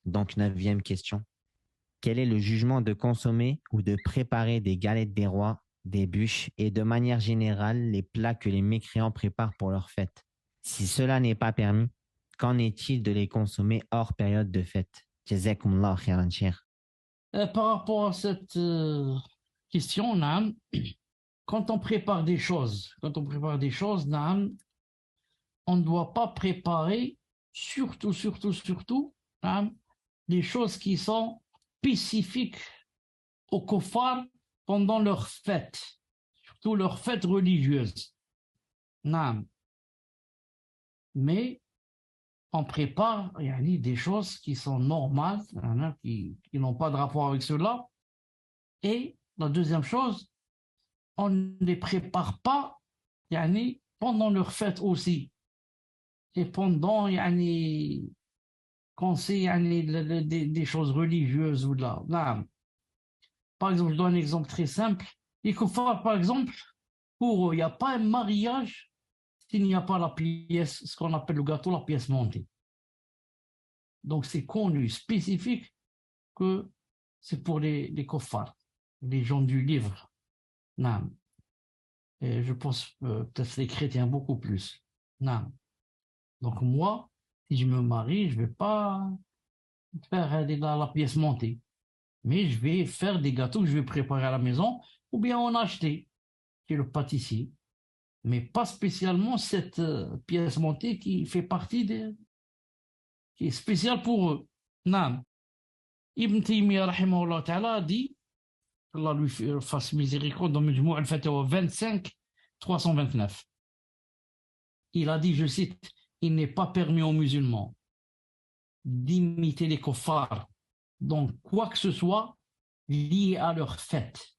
Donc, neuvième question. Quel est le jugement de consommer ou de préparer des galettes des rois, des bûches et de manière générale les plats que les mécréants préparent pour leur fête? Si cela n'est pas permis, qu'en est-il de les consommer hors période de fête? Jazakumullah khairan, cher. Par rapport à cette question, Naam, quand on prépare des choses, Naam, on ne doit pas préparer, surtout, Naam, des choses qui sont spécifiques aux kuffars pendant leur fête, surtout leur fête religieuse. Naam. Mais on prépare yani, des choses qui sont normales, hein, qui n'ont pas de rapport avec cela. Et la deuxième chose, on ne les prépare pas yani, pendant leur fête aussi. Et pendant, yani, quand c'est yani, des choses religieuses ou là. Là. Par exemple, je donne un exemple très simple. Les kuffars, par exemple, pour eux, il n'y a pas un mariage s'il n'y a pas la pièce, ce qu'on appelle le gâteau, la pièce montée. Donc c'est connu, spécifique, que c'est pour les kuffars, les gens du livre. Non. Et je pense peut-être les chrétiens beaucoup plus. Non. Donc moi, si je me marie, je ne vais pas faire la pièce montée. Mais je vais faire des gâteaux que je vais préparer à la maison ou bien en acheter chez le pâtissier. Mais pas spécialement cette pièce montée qui fait partie qui est spéciale pour eux. Non. Ibn Taymiyyah rahimahullah ta'ala a dit, Allah lui fasse miséricorde dans Majmou' al-Fatawa 25, 329. Il a dit, je cite, il n'est pas permis aux musulmans d'imiter les kuffars dans quoi que ce soit lié à leur fête,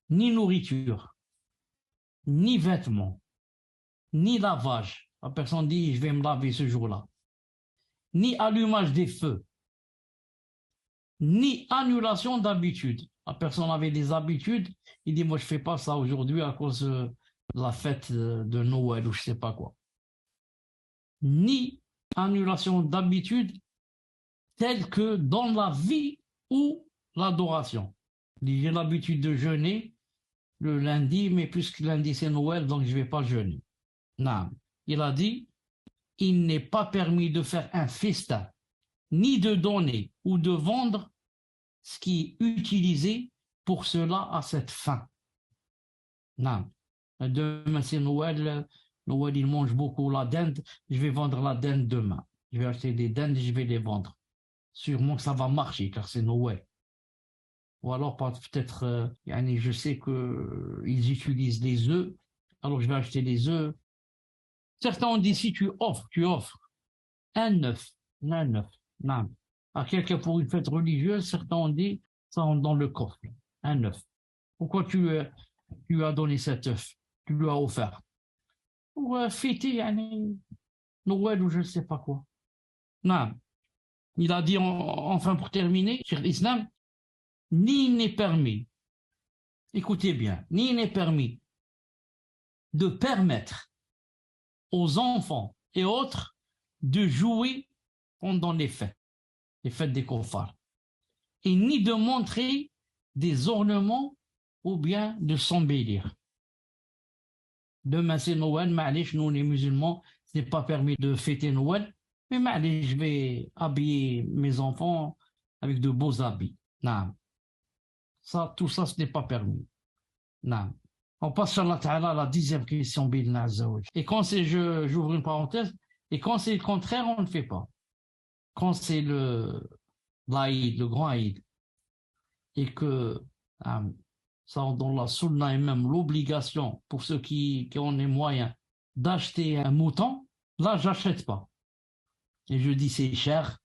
ni nourriture, ni vêtements, ni lavage. La personne dit, je vais me laver ce jour-là, ni allumage des feux, ni annulation d'habitude. La personne avait des habitudes, il dit, moi je ne fais pas ça aujourd'hui à cause de la fête de Noël ou je ne sais pas quoi. Ni annulation d'habitude telle que dans la vie ou l'adoration. J'ai l'habitude de jeûner le lundi, mais puisque lundi c'est Noël, donc je ne vais pas jeûner. Non. Il a dit, il n'est pas permis de faire un festin, ni de donner ou de vendre ce qui est utilisé pour cela à cette fin. Non. Demain c'est Noël, Noël il mange beaucoup la dinde, je vais vendre la dinde demain. Je vais acheter des dindes et je vais les vendre. Sûrement que ça va marcher car c'est Noël. Ou alors peut-être, je sais qu'ils utilisent les œufs, alors je vais acheter les œufs. Certains ont dit si tu offres un œuf, non. À quelqu'un pour une fête religieuse, certains ont dit ça rentre dans le coffre, un œuf. Pourquoi tu as donné cet œuf? Tu lui as offert. Pour fêter Noël ou je ne sais pas quoi. Non. Il a dit enfin pour terminer, sur l'islam, ni n'est permis, écoutez bien, ni n'est permis de permettre aux enfants et autres de jouer pendant les fêtes des kuffars, et ni de montrer des ornements ou bien de s'embellir. Demain c'est Noël, ma'alish, nous les musulmans, ce n'est pas permis de fêter Noël, mais ma'alish, je vais habiller mes enfants avec de beaux habits. Non. Ça, tout ça, ce n'est pas permis. Non. On passe à la 10e question, et quand c'est, j'ouvre une parenthèse, et quand c'est le contraire, on ne fait pas. Quand c'est l'Aïd, le grand Aïd, et que ça, dans la sunna et même l'obligation pour ceux qui ont les moyens d'acheter un mouton, là, j'achète pas. Et je dis, c'est cher,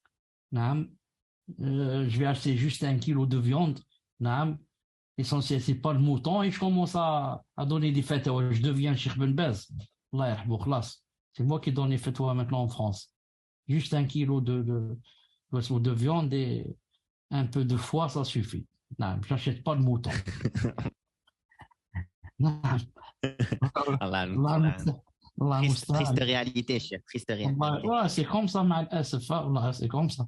je vais acheter juste 1 kilo de viande, l'essentiel, c'est pas le mouton, et je commence à donner des fatwas. Je deviens Cheikh Ben Baz. Allah yarhamou, khlas. C'est moi qui donne les fatwas maintenant en France. Juste 1 kilo de viande et un peu de foie, ça suffit. Non, j'achète pas le mouton. Non, Allah, Allah, Allah, triste réalité, cher, triste réalité. ouais, c'est comme ça, c'est comme ça.